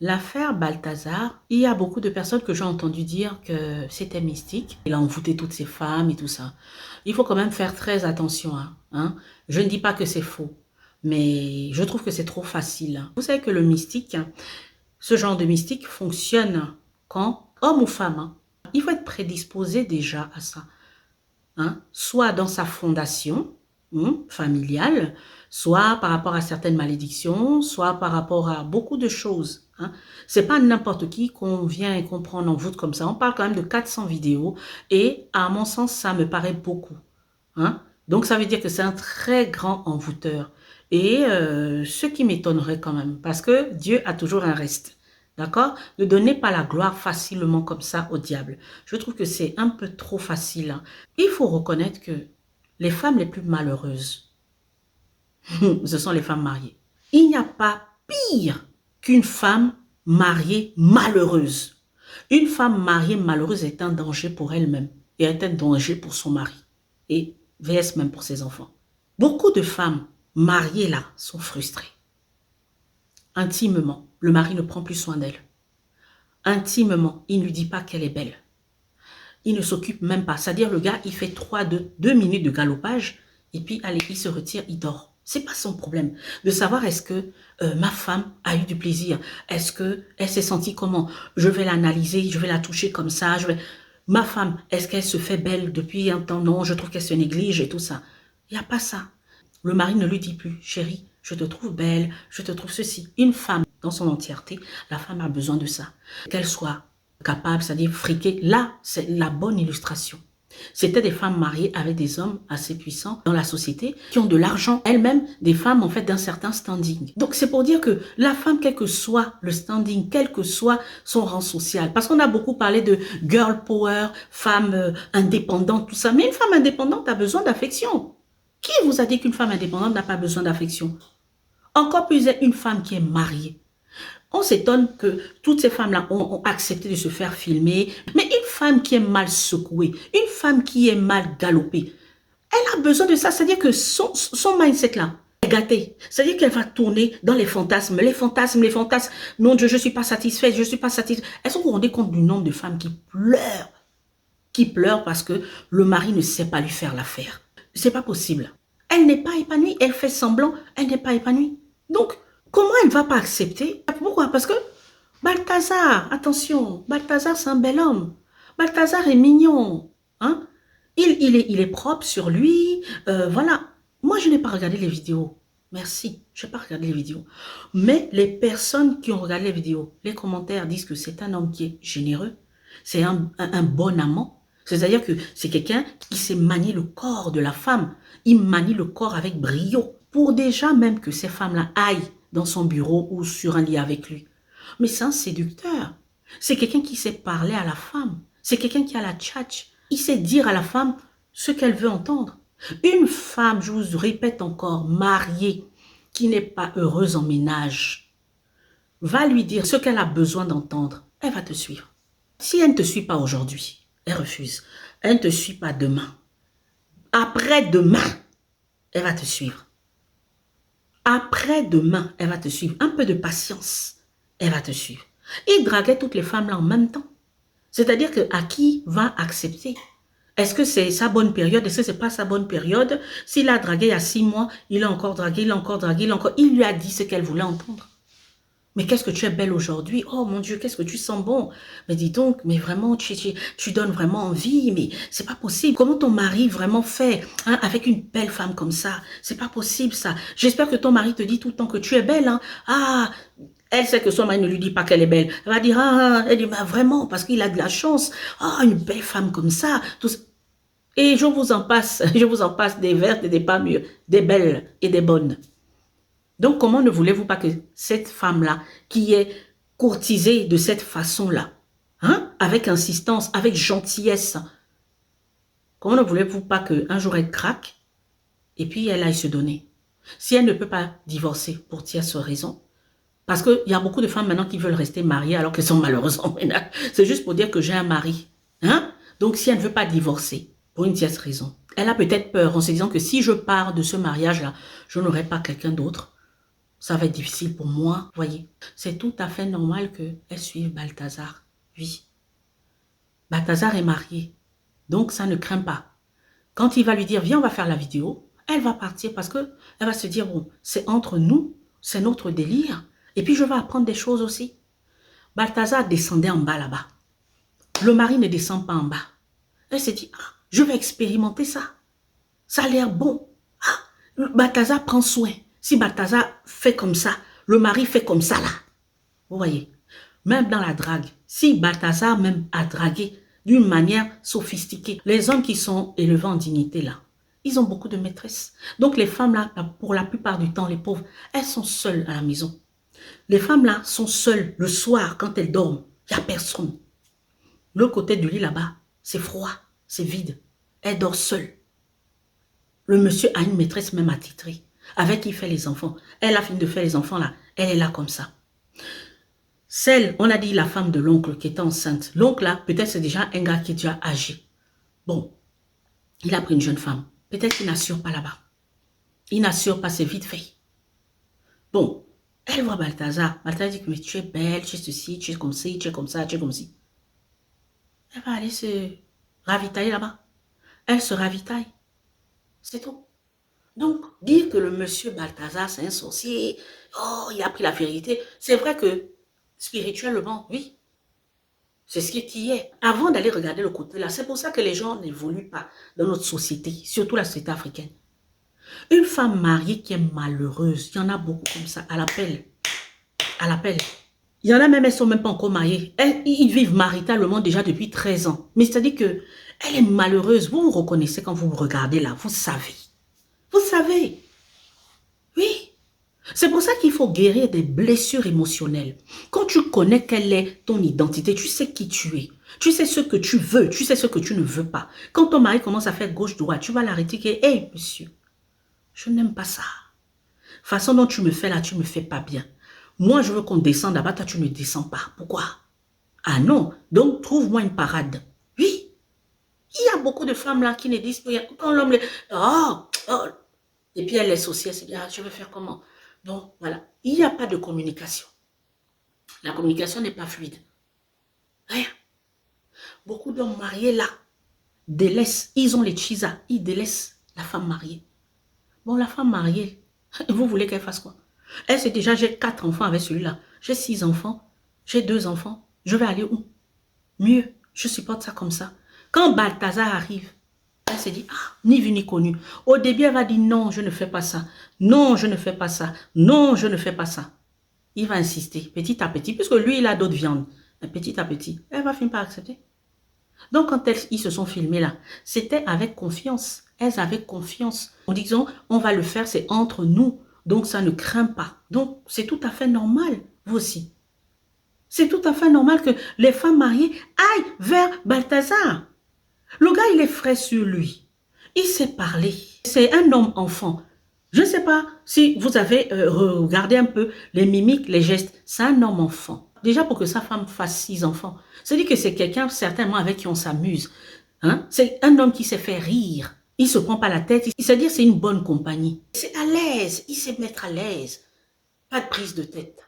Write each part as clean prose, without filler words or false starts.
L'affaire Balthazar, il y a beaucoup de personnes que j'ai entendu dire que c'était mystique. Il a envoûté toutes ces femmes et tout ça. Il faut quand même faire très attention, hein. Je ne dis pas que c'est faux, mais je trouve que c'est trop facile, hein. Vous savez que le mystique, ce genre de mystique fonctionne quand, homme ou femme, hein, il faut être prédisposé déjà à ça, hein, soit dans sa fondation familiale, soit par rapport à certaines malédictions, soit par rapport à beaucoup de choses, hein. C'est pas n'importe qui qu'on vient et qu'on prend en voûte comme ça. On parle quand même de 400 vidéos et à mon sens, ça me paraît beaucoup, hein. Donc ça veut dire que c'est un très grand envoûteur. Et ce qui m'étonnerait quand même, parce que Dieu a toujours un reste. D'accord? Ne donnez pas la gloire facilement comme ça au diable. Je trouve que c'est un peu trop facile, hein. Il faut reconnaître que les femmes les plus malheureuses, ce sont les femmes mariées. Il n'y a pas pire qu'une femme mariée malheureuse. Une femme mariée malheureuse est un danger pour elle-même et est un danger pour son mari et vs même pour ses enfants. Beaucoup de femmes mariées là sont frustrées. Intimement, le mari ne prend plus soin d'elle. Intimement, il ne lui dit pas qu'elle est belle. Il ne s'occupe même pas. C'est-à-dire le gars, il fait 2 minutes de galopage et puis allez, il se retire, il dort. C'est pas son problème de savoir est-ce que ma femme a eu du plaisir, est-ce que elle s'est sentie comment. Je vais l'analyser, je vais la toucher comme ça. Ma femme, est-ce qu'elle se fait belle depuis un temps? Non, je trouve qu'elle se néglige et tout ça. Il n'y a pas ça. Le mari ne lui dit plus, chérie, je te trouve belle, je te trouve ceci. Une femme dans son entièreté, la femme a besoin de ça. Qu'elle soit capable, c'est-à-dire friquée. Là, c'est la bonne illustration. C'était des femmes mariées avec des hommes assez puissants dans la société qui ont de l'argent. Elles-mêmes, des femmes en fait d'un certain standing. Donc c'est pour dire que la femme, quel que soit le standing, quel que soit son rang social, parce qu'on a beaucoup parlé de girl power, femme indépendante, tout ça, mais une femme indépendante a besoin d'affection. Qui vous a dit qu'une femme indépendante n'a pas besoin d'affection? Encore plus une femme qui est mariée. On s'étonne que toutes ces femmes-là ont accepté de se faire filmer. Mais une femme qui est mal secouée, une femme qui est mal galopée, elle a besoin de ça. C'est-à-dire que son mindset-là est gâté. C'est-à-dire qu'elle va tourner dans les fantasmes, les fantasmes, les fantasmes. Mon Dieu, je ne suis pas satisfaite, je ne suis pas satisfaite. Est-ce que vous vous rendez compte du nombre de femmes qui pleurent parce que le mari ne sait pas lui faire l'affaire? C'est pas possible. Elle n'est pas épanouie, elle fait semblant, elle n'est pas épanouie. Donc, comment elle ne va pas accepter? Pourquoi? Parce que Balthazar, attention, Balthazar c'est un bel homme. Balthazar est mignon, hein? Il est propre sur lui, voilà. Moi, je n'ai pas regardé les vidéos. Merci, je n'ai pas regardé les vidéos. Mais les personnes qui ont regardé les vidéos, les commentaires disent que c'est un homme qui est généreux, c'est un bon amant. C'est-à-dire que c'est quelqu'un qui sait manier le corps de la femme. Il manie le corps avec brio pour déjà même que ces femmes-là aillent dans son bureau ou sur un lit avec lui. Mais c'est un séducteur. C'est quelqu'un qui sait parler à la femme. C'est quelqu'un qui a la tchatch. Il sait dire à la femme ce qu'elle veut entendre. Une femme, je vous répète encore, mariée, qui n'est pas heureuse en ménage, va lui dire ce qu'elle a besoin d'entendre. Elle va te suivre. Si elle ne te suit pas aujourd'hui, elle refuse. Elle ne te suit pas demain. Après-demain, elle va te suivre. Après-demain, elle va te suivre. Un peu de patience, elle va te suivre. Il draguait toutes les femmes là en même temps. C'est-à-dire que à qui va accepter? Est-ce que c'est sa bonne période? Est-ce que c'est pas sa bonne période? S'il a dragué il y a 6 mois, il a encore dragué, il a encore dragué, il lui a dit ce qu'elle voulait entendre. Mais qu'est-ce que tu es belle aujourd'hui? Oh mon Dieu, qu'est-ce que tu sens bon? Mais dis donc, mais vraiment, tu donnes vraiment envie, mais c'est pas possible. Comment ton mari vraiment fait hein, avec une belle femme comme ça? C'est pas possible ça. J'espère que ton mari te dit tout le temps que tu es belle. Hein? Ah, elle sait que son mari ne lui dit pas qu'elle est belle. Elle va dire, ah, elle dit, bah, vraiment, parce qu'il a de la chance. Ah, une belle femme comme ça. Tout ça. Et je vous en passe des vertes et des pas mûres, des belles et des bonnes. Donc, comment ne voulez-vous pas que cette femme-là, qui est courtisée de cette façon-là, hein, avec insistance, avec gentillesse, comment ne voulez-vous pas qu'un jour elle craque et puis elle aille se donner? Si elle ne peut pas divorcer pour tierce raison, parce qu'il y a beaucoup de femmes maintenant qui veulent rester mariées alors qu'elles sont malheureuses en ménage. C'est juste pour dire que j'ai un mari. Hein? Donc, si elle ne veut pas divorcer pour une tierce raison, elle a peut-être peur en se disant que si je pars de ce mariage-là, je n'aurai pas quelqu'un d'autre. ça va être difficile pour moi. Vous voyez, c'est tout à fait normal qu'elle suive Balthazar. Oui. Balthazar est marié. Donc, ça ne craint pas. Quand il va lui dire, viens, on va faire la vidéo, elle va partir parce que elle va se dire, bon, c'est entre nous, c'est notre délire. Et puis, je vais apprendre des choses aussi. Balthazar descendait en bas là-bas. Le mari ne descend pas en bas. Elle s'est dit, ah, je vais expérimenter ça. Ça a l'air bon. Ah, Balthazar prend soin. Si Balthazar fait comme ça, le mari fait comme ça là. Vous voyez, même dans la drague, si Balthazar même a dragué d'une manière sophistiquée, les hommes qui sont élevés en dignité là, ils ont beaucoup de maîtresses. Donc les femmes là, pour la plupart du temps, les pauvres, elles sont seules à la maison. Les femmes là sont seules le soir quand elles dorment. Il n'y a personne. Le côté du lit là-bas, c'est froid, c'est vide. Elle dort seule. Le monsieur a une maîtresse même attitrée, avec qui il fait les enfants. Elle a fini de faire les enfants là, elle est là comme ça. Celle, on a dit la femme de l'oncle qui était enceinte. L'oncle là, peut-être c'est déjà un gars qui est déjà âgé. Bon, il a pris une jeune femme. Peut-être qu'il n'assure pas là-bas. Il n'assure pas, c'est vite fait. Bon, elle voit Balthazar. Balthazar dit que mais tu es belle, tu es ceci, tu es comme ci, tu es comme ça, tu es comme ci. Elle va aller se ravitailler là-bas. Elle se ravitaille. C'est tout. Donc, dire que le monsieur Balthazar, c'est un sorcier, oh, il a pris la vérité, c'est vrai que spirituellement, oui, c'est ce qui est. Avant d'aller regarder le côté là, c'est pour ça que les gens n'évoluent pas dans notre société, surtout la société africaine. Une femme mariée qui est malheureuse, il y en a beaucoup comme ça, à l'appel. À l'appel. Il y en a même, elles ne sont même pas encore mariées. Ils vivent maritalement déjà depuis 13 ans. Mais c'est-à-dire que elle est malheureuse. Vous vous reconnaissez quand vous regardez là, vous savez. Vous savez. Oui. C'est pour ça qu'il faut guérir des blessures émotionnelles. Quand tu connais quelle est ton identité, tu sais qui tu es. Tu sais ce que tu veux, tu sais ce que tu ne veux pas. Quand ton mari commence à faire gauche-droite, tu vas l'arrêter et dire, hey, monsieur, je n'aime pas ça. Façon dont tu me fais là, tu ne me fais pas bien. Moi, je veux qu'on descende là-bas, toi, tu ne descends pas. Pourquoi? Ah non, donc trouve-moi une parade. Oui, il y a beaucoup de femmes là qui ne disent rien. Quand l'homme les... Oh, oh. Et puis elle est associée, elle se dit, ah, je vais faire comment? Donc, voilà. Il n'y a pas de communication. La communication n'est pas fluide. Rien. Beaucoup d'hommes mariés là délaissent, ils ont les chisas, ils délaissent la femme mariée. Bon, la femme mariée, vous voulez qu'elle fasse quoi? Elle sait déjà, j'ai 4 enfants avec celui-là. J'ai 6 enfants, j'ai 2 enfants. Je vais aller où? Mieux, je supporte ça comme ça. Quand Balthazar arrive, elle se dit, ah, ni vu ni connu. Au début, elle va dire, non, je ne fais pas ça. Non, je ne fais pas ça. Non, je ne fais pas ça. Il va insister, petit à petit, puisque lui, il a d'autres viandes. Petit à petit, elle va finir par accepter. Donc, quand ils se sont filmés là, c'était avec confiance. Elles avaient confiance. En disant, on va le faire, c'est entre nous. Donc, ça ne craint pas. Donc, c'est tout à fait normal, vous aussi. C'est tout à fait normal que les femmes mariées aillent vers Balthazar. Le gars, il est frais sur lui. Il sait parler. C'est un homme enfant. Je ne sais pas si vous avez regardé un peu les mimiques, les gestes. C'est un homme enfant. Déjà pour que sa femme fasse 6 enfants. C'est-à-dire que c'est quelqu'un certainement avec qui on s'amuse. Hein? C'est un homme qui sait faire rire. Il ne se prend pas la tête. C'est-à-dire c'est une bonne compagnie. C'est à l'aise. Il sait mettre à l'aise. Pas de prise de tête.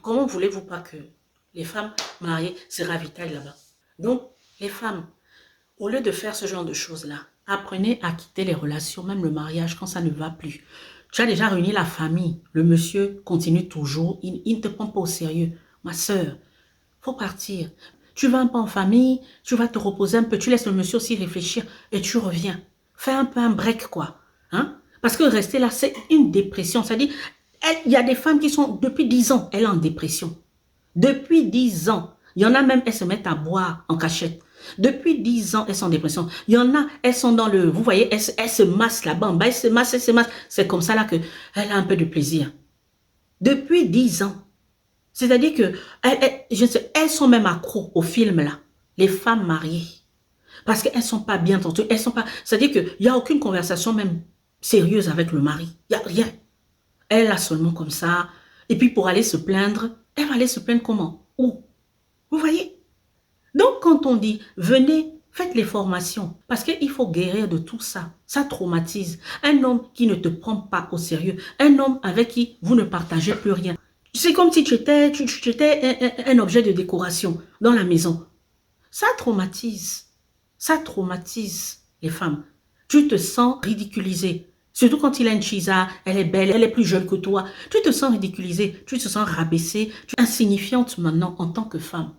Comment voulez-vous pas que les femmes mariées se ravitaillent là-bas? Donc, les femmes, au lieu de faire ce genre de choses-là, apprenez à quitter les relations, même le mariage, quand ça ne va plus. Tu as déjà réuni la famille. Le monsieur continue toujours. Il ne te prend pas au sérieux. Ma soeur, faut partir. Tu vas un peu en famille, tu vas te reposer un peu. Tu laisses le monsieur aussi réfléchir et tu reviens. Fais un peu un break, quoi. Hein? Parce que rester là, c'est une dépression. C'est-à-dire, il y a des femmes qui sont, depuis 10 ans, elles sont en dépression. Depuis 10 ans. Il y en a même, elles se mettent à boire en cachette. Depuis 10 ans, elles sont en dépression. Il y en a, elles sont dans le... Vous voyez, elles se massent là-bas. En bas, elles se massent, elles se massent. C'est comme ça là qu'elle a un peu de plaisir. Depuis 10 ans. C'est-à-dire que elles sont même accros au film là. Les femmes mariées. Parce qu'elles ne sont pas bien entendues. Elles sont pas... C'est-à-dire qu'il n'y a aucune conversation même sérieuse avec le mari. Il n'y a rien. Elle a seulement comme ça. Et puis pour aller se plaindre, elle va aller se plaindre comment? Où? Vous voyez? Donc quand on dit, venez Faites les formations. Parce qu'il faut guérir de tout ça. Ça traumatise. Un homme qui ne te prend pas au sérieux. Un homme avec qui vous ne partagez plus rien. C'est comme si tu étais un objet de décoration dans la maison. Ça traumatise. Ça traumatise les femmes. Tu te sens ridiculisé. Surtout quand il a une chisa, elle est belle, elle est plus jeune que toi. Tu te sens ridiculisé, tu te sens rabaissé, tu es insignifiante maintenant en tant que femme.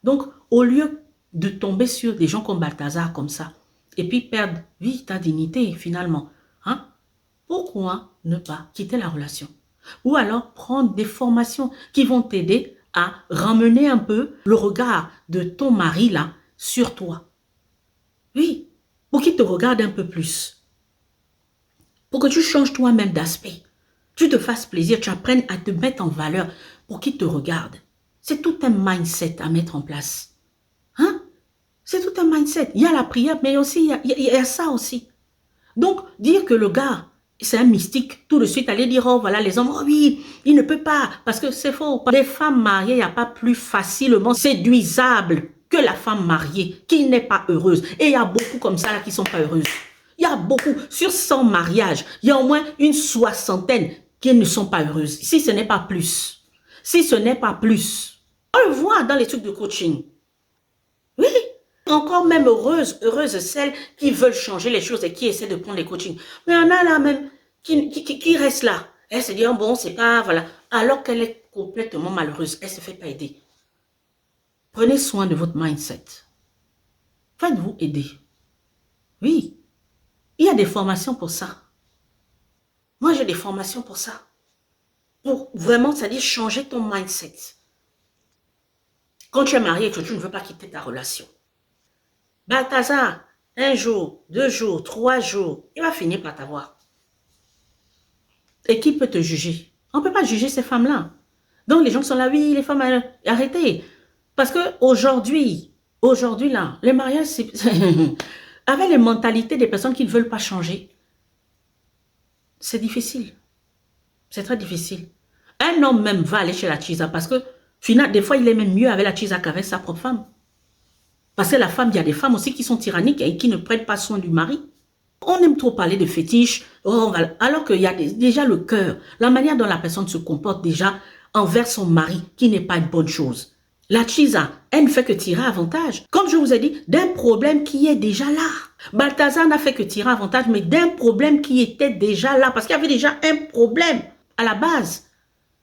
Donc, au lieu de tomber sur des gens comme Balthazar comme ça, et puis perdre, oui, ta dignité finalement, hein, pourquoi ne pas quitter la relation? Ou alors prendre des formations qui vont t'aider à ramener un peu le regard de ton mari là sur toi. Oui, pour qu'il te regarde un peu plus. Pour que tu changes toi-même d'aspect. Tu te fasses plaisir, tu apprennes à te mettre en valeur pour qu'il te regarde. C'est tout un mindset à mettre en place. Hein? C'est tout un mindset. Il y a la prière, mais aussi il y a ça aussi. Donc, dire que le gars, c'est un mystique, tout de suite aller dire, oh voilà, les hommes, oh oui, il ne peut pas, parce que c'est faux. Les femmes mariées, il n'y a pas plus facilement séduisable que la femme mariée qui n'est pas heureuse. Et il y a beaucoup comme ça là, qui ne sont pas heureuses. Il y a beaucoup, sur 100 mariages, il y a au moins une soixantaine qui ne sont pas heureuses. Si ce n'est pas plus. Si ce n'est pas plus. On le voit dans les trucs de coaching. Oui, encore même heureuses celles qui veulent changer les choses et qui essaient de prendre les coachings. Mais il y en a là même qui reste là. Elle se dit, oh bon, c'est pas, voilà. Alors qu'elle est complètement malheureuse, elle ne se fait pas aider. Prenez soin de votre mindset. Faites-vous aider. Oui, il y a des formations pour ça. Moi, j'ai des formations pour ça. Pour vraiment, c'est-à-dire changer ton mindset. Quand tu es marié et que tu ne veux pas quitter ta relation. Balthazar, 1 jour, 2 jours, 3 jours, il va finir par t'avoir. Et qui peut te juger? On ne peut pas juger ces femmes-là. Donc les gens sont là, oui, les femmes, arrêtez. Parce qu'aujourd'hui, là, les mariages, avec les mentalités des personnes qui ne veulent pas changer, c'est difficile. C'est très difficile. Un homme même va aller chez la chisa parce que, finalement, des fois, il est même mieux avec la chisa qu'avec sa propre femme. Parce que la femme, il y a des femmes aussi qui sont tyranniques et qui ne prennent pas soin du mari. On aime trop parler de fétiches, alors qu'il y a déjà le cœur, la manière dont la personne se comporte déjà envers son mari, qui n'est pas une bonne chose. La chisa, elle ne fait que tirer avantage. Comme je vous ai dit, d'un problème qui est déjà là. Balthazar n'a fait que tirer avantage, mais d'un problème qui était déjà là, parce qu'il y avait déjà un problème à la base.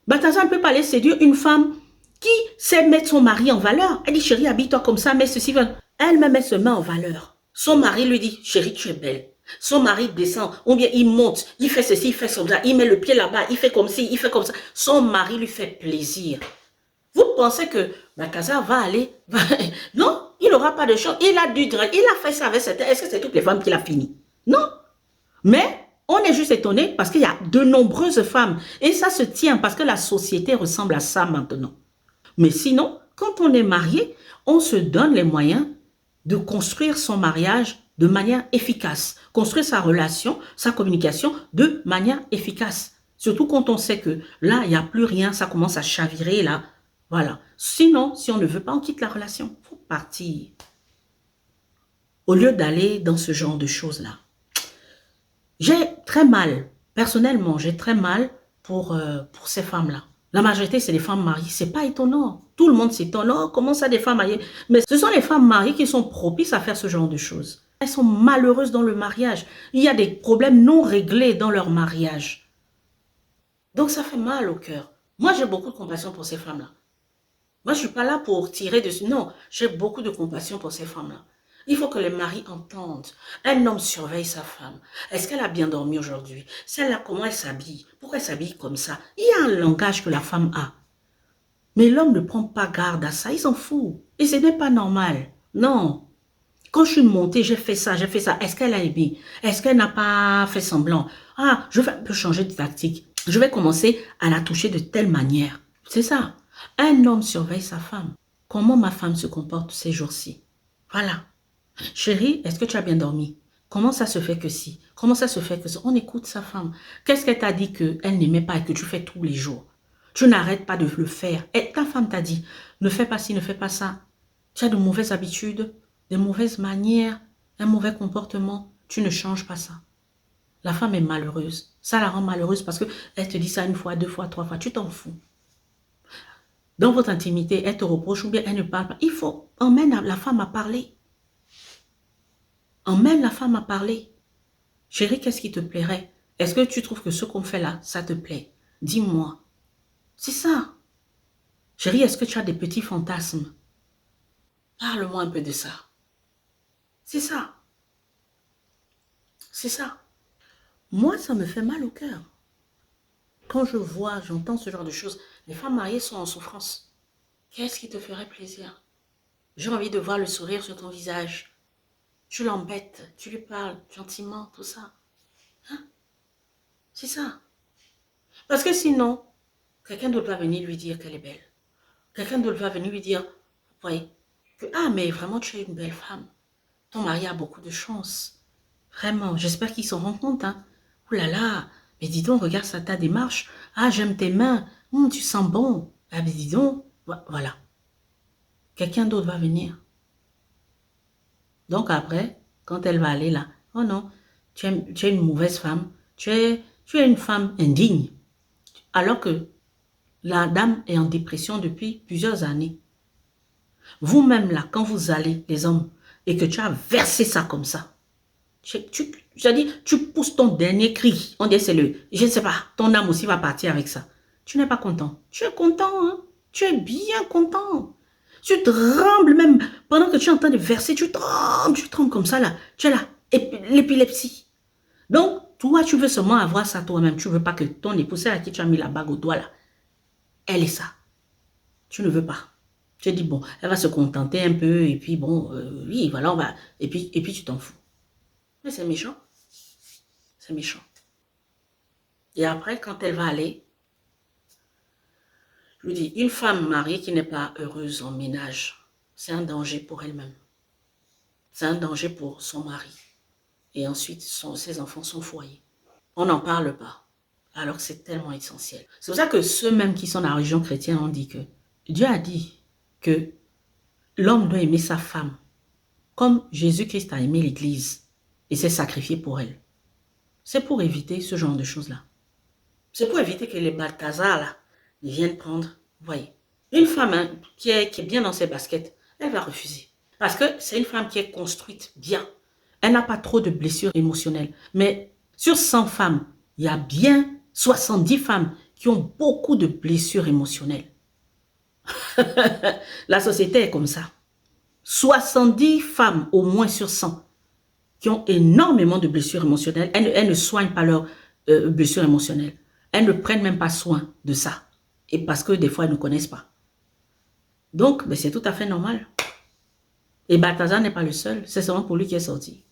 Balthazar ne peut pas aller séduire une femme qui sait mettre son mari en valeur. Elle dit, chérie, habille-toi comme ça, mais ceci. Elle-même, elle se met en valeur. Son mari lui dit, chérie, tu es belle. Son mari descend, ou bien il monte, il fait ceci, il fait ça, il met le pied là-bas, il fait comme ci, il fait comme ça. Son mari lui fait plaisir. Vous pensez que Balthazar va aller... Non, il n'aura pas de chance. Il a fait ça avec certaines... Est-ce que c'est toutes les femmes qu'il a fini? Non. Mais on est juste étonné parce qu'il y a de nombreuses femmes. Et ça se tient parce que la société ressemble à ça maintenant. Mais sinon, quand on est marié, on se donne les moyens de construire son mariage de manière efficace. Construire sa relation, sa communication de manière efficace. Surtout quand on sait que là, il n'y a plus rien, ça commence à chavirer là. Voilà. Sinon, si on ne veut pas, on quitte la relation. Il faut partir. Au lieu d'aller dans ce genre de choses-là. J'ai très mal, personnellement, j'ai très mal pour ces femmes-là. La majorité, c'est des femmes mariées. C'est pas étonnant. Tout le monde s'étonne. Oh, comment ça, des femmes mariées? Mais ce sont les femmes mariées qui sont propices à faire ce genre de choses. Elles sont malheureuses dans le mariage. Il y a des problèmes non réglés dans leur mariage. Donc, ça fait mal au cœur. Moi, j'ai beaucoup de compassion pour ces femmes-là. Moi, je ne suis pas là pour tirer dessus. Non, j'ai beaucoup de compassion pour ces femmes-là. Il faut que les maris entendent. Un homme surveille sa femme. Est-ce qu'elle a bien dormi aujourd'hui? Celle-là, comment elle s'habille? Pourquoi elle s'habille comme ça? Il y a un langage que la femme a. Mais l'homme ne prend pas garde à ça. Il s'en fout. Et ce n'est pas normal. Non. Quand je suis montée, j'ai fait ça, j'ai fait ça. Est-ce qu'elle a aimé? Est-ce qu'elle n'a pas fait semblant? Ah, je vais un peu changer de tactique. Je vais commencer à la toucher de telle manière. C'est ça. Un homme surveille sa femme. Comment ma femme se comporte ces jours-ci? Voilà. Chérie, est-ce que tu as bien dormi? Comment ça se fait que si? Comment ça se fait que ça? On écoute sa femme. Qu'est-ce qu'elle t'a dit qu'elle n'aimait pas et que tu fais tous les jours? Tu n'arrêtes pas de le faire. Et ta femme t'a dit, ne fais pas ci, ne fais pas ça. Tu as de mauvaises habitudes. des mauvaises manières, un mauvais comportement, tu ne changes pas ça. La femme est malheureuse. Ça la rend malheureuse parce qu'elle te dit ça une fois, deux fois, trois fois. Tu t'en fous. Dans votre intimité, elle te reproche ou bien elle ne parle pas. Il faut emmène la femme à parler. Emmène la femme à parler. Chérie, qu'est-ce qui te plairait? Est-ce que tu trouves que ce qu'on fait là, ça te plaît? Dis-moi. C'est ça. Chérie, est-ce que tu as des petits fantasmes? Parle-moi un peu de ça. C'est ça. C'est ça. Moi, ça me fait mal au cœur. Quand je vois, j'entends ce genre de choses, les femmes mariées sont en souffrance. Qu'est-ce qui te ferait plaisir? J'ai envie de voir le sourire sur ton visage. Tu l'embêtes, tu lui parles gentiment, tout ça. Hein? C'est ça. Parce que sinon, quelqu'un d'autre va venir lui dire qu'elle est belle. Quelqu'un d'autre va venir lui dire, vous voyez, que, ah, mais vraiment, tu es une belle femme. Ton mari a beaucoup de chance. Vraiment, j'espère qu'ils s'en rendent compte. Hein. Ouh là là, mais dis donc, regarde ça, ta démarche. Ah, j'aime tes mains. Tu sens bon. Ah, mais dis donc, voilà. Quelqu'un d'autre va venir. Donc après, quand elle va aller là, oh non, tu es une mauvaise femme. Tu es une femme indigne. Alors que la dame est en dépression depuis plusieurs années. Vous-même là, quand vous allez, les hommes, et que tu as versé ça comme ça, tu pousses ton dernier cri. On dit c'est je ne sais pas, ton âme aussi va partir avec ça. Tu n'es pas content. Tu es content, hein? Tu es bien content. Tu trembles même. Pendant que tu es en train de verser, tu trembles comme ça là. Tu es là, l'épilepsie. Donc, toi, tu veux seulement avoir ça toi-même. Tu ne veux pas que ton épouse à qui tu as mis la bague au doigt là, elle est ça. Tu ne veux pas. Tu dis, bon, elle va se contenter un peu, et puis bon, oui, voilà, on va. Et puis tu t'en fous. Mais c'est méchant. C'est méchant. Et après, quand elle va aller, je lui dis, une femme mariée qui n'est pas heureuse en ménage, c'est un danger pour elle-même. C'est un danger pour son mari. Et ensuite, ses enfants, son foyer. On n'en parle pas. Alors que c'est tellement essentiel. C'est pour ça que ceux même qui sont dans la religion chrétienne ont dit que Dieu a dit que l'homme doit aimer sa femme comme Jésus-Christ a aimé l'Église et s'est sacrifié pour elle. C'est pour éviter ce genre de choses-là. C'est pour éviter que les Balthazar, là, ils viennent prendre, vous voyez. Une femme hein, qui est bien dans ses baskets, elle va refuser. Parce que c'est une femme qui est construite bien. Elle n'a pas trop de blessures émotionnelles. Mais sur 100 femmes, il y a bien 70 femmes qui ont beaucoup de blessures émotionnelles. La société est comme ça. 70 femmes au moins sur 100 qui ont énormément de blessures émotionnelles. Elles ne soignent pas leurs blessures émotionnelles. Elles ne prennent même pas soin de ça. Et parce que des fois, elles ne connaissent pas. Donc, ben, c'est tout à fait normal. Et Balthazar n'est pas le seul. C'est seulement pour lui qui est sorti.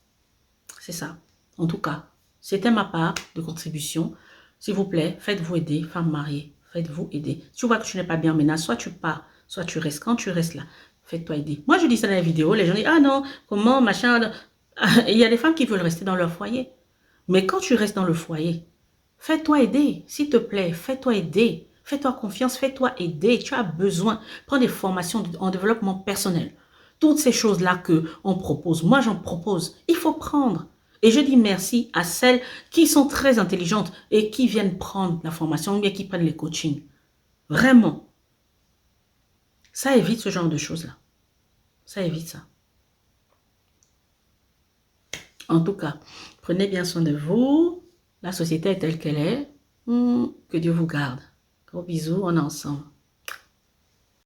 C'est ça. En tout cas, c'était ma part de contribution. S'il vous plaît, faites-vous aider, femmes mariées. Faites-vous aider. Si tu vois que tu n'es pas bien en ménage, soit tu pars, soit tu restes. Quand tu restes là, faites-toi aider. Moi, je dis ça dans les vidéos. Les gens disent, ah non, comment, machin. Il y a des femmes qui veulent rester dans leur foyer. Mais quand tu restes dans le foyer, fais-toi aider. S'il te plaît, fais-toi aider. Fais-toi confiance, fais-toi aider. Tu as besoin. Prends des formations en développement personnel. Toutes ces choses-là qu'on propose, moi j'en propose, il faut prendre. Et je dis merci à celles qui sont très intelligentes et qui viennent prendre la formation ou bien qui prennent les coachings. Vraiment. Ça évite ce genre de choses-là. Ça évite ça. En tout cas, prenez bien soin de vous. La société est telle qu'elle est. Que Dieu vous garde. Gros bisous, on est ensemble.